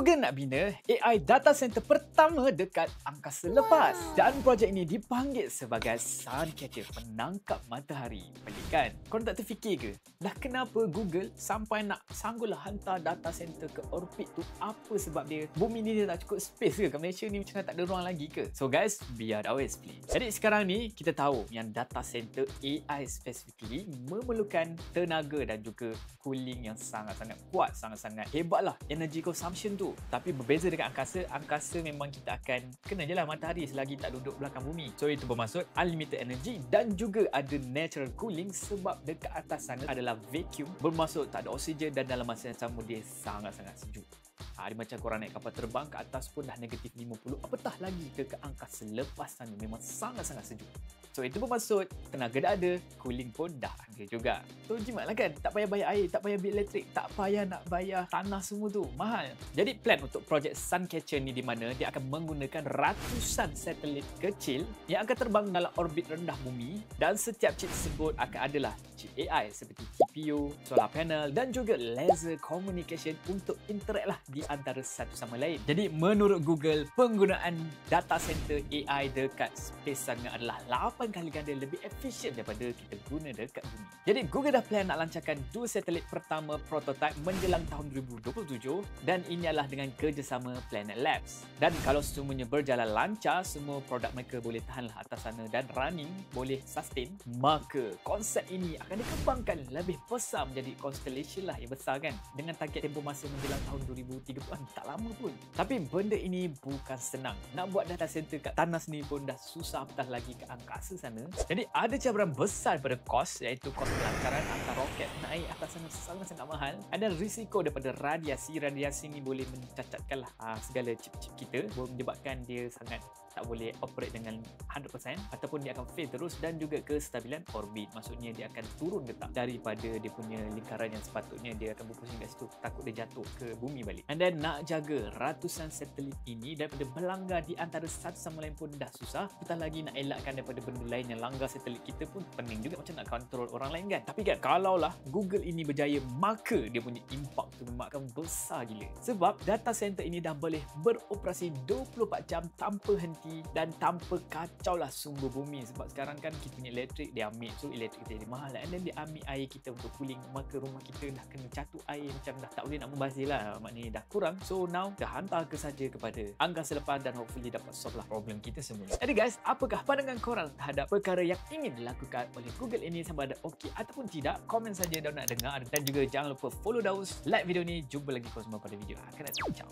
Google nak bina AI data center pertama dekat angkasa lepas. Dan projek ini dipanggil sebagai Suncatcher, penangkap matahari. Pelik kan? Korang tak terfikir ke? Dah kenapa Google sampai nak sanggulah hantar data center ke orbit tu? Apa sebab dia? Bumi ni dia tak cukup space ke? Kat Malaysia ni macam tak ada ruang lagi ke? So guys, biar always please. Jadi sekarang ni kita tahu yang data center AI specifically memerlukan tenaga dan juga cooling yang sangat-sangat kuat, sangat-sangat hebatlah energy consumption tu. Tapi berbeza dengan angkasa, angkasa memang kita akan kena je lah matahari selagi tak duduk belakang bumi. So itu bermaksud unlimited energy dan juga ada natural cooling sebab dekat atas sana adalah vacuum, bermaksud tak ada oksigen dan dalam masa yang sama dia sangat-sangat sejuk. Dia macam korang naik kapal terbang ke atas pun dah negatif 50, apatah lagi ke angkasa lepas sana, memang sangat-sangat sejuk. So itu bermaksud tenaga dah ada, cooling pun dah ada juga. So jimatlah kan, tak payah bayar air, tak payah bil elektrik, tak payah nak bayar tanah semua tu, mahal. Jadi plan untuk projek Suncatcher ni di mana dia akan menggunakan ratusan satelit kecil yang akan terbang dalam orbit rendah bumi dan setiap chip tersebut akan adalah chip AI seperti GPU, solar panel dan juga laser communication untuk interact lah di antara satu sama lain. Jadi menurut Google, penggunaan data center AI dekat space sana adalah 8 kali ganda lebih efisien daripada kita guna dekat bumi. Jadi Google dah plan nak lancarkan dua satelit pertama prototype menjelang tahun 2027 dan ini adalah dengan kerjasama Planet Labs. Dan kalau semuanya berjalan lancar, semua produk mereka boleh tahanlah atas sana dan running boleh sustain, maka konsep ini akan dikembangkan lebih besar menjadi constellation lah yang besar kan, dengan target tempoh masa menjelang tahun 2030-an, tak lama pun. Tapi benda ini bukan senang. Nak buat data center kat tanah sendiri pun dah susah, apatah lagi ke angkasa sana. Jadi ada cabaran besar daripada kos, iaitu kos pelancaran hantar roket naik atas sana sangat-sangat mahal. Ada risiko daripada radiasi. Radiasi ni boleh mencacatkanlah segala chip-chip kita, boleh menyebabkan dia sangat tak boleh operate dengan 100% ataupun dia akan fail terus, dan juga kestabilan orbit. Maksudnya dia akan turun ke tak daripada dia punya lingkaran yang sepatutnya dia akan berpusing kat situ, takut dia jatuh ke bumi balik. And then nak jaga ratusan satelit ini daripada melanggar di antara satu sama lain pun dah susah, apatah lagi nak elakkan daripada benda lain yang langgar satelit kita pun pening juga, macam nak kontrol orang lain kan. Tapi kan kalaulah Google ini berjaya, maka dia punya impact tu memang akan besar gila. Sebab data center ini dah boleh beroperasi 24 jam tanpa henti dan tanpa kacau lah sumber bumi. Sebab sekarang kan kita punya elektrik dia ambil, so elektrik kita jadi mahal, and then dia ambil air kita untuk cooling, maka rumah kita dah kena catuk air, macam dah tak boleh nak membazir lah, maknanya dah kurang. So now dah hantar ke saja kepada angkasa lepas dan hopefully dapat solve lah problem kita semua. Jadi guys, apakah pandangan korang terhadap perkara yang ingin dilakukan oleh Google ini? Sama ada okey ataupun tidak, komen saja dan nak dengar, dan juga jangan lupa follow Daus, like video ni. Jumpa lagi korang semua pada video akan datang. Ciao.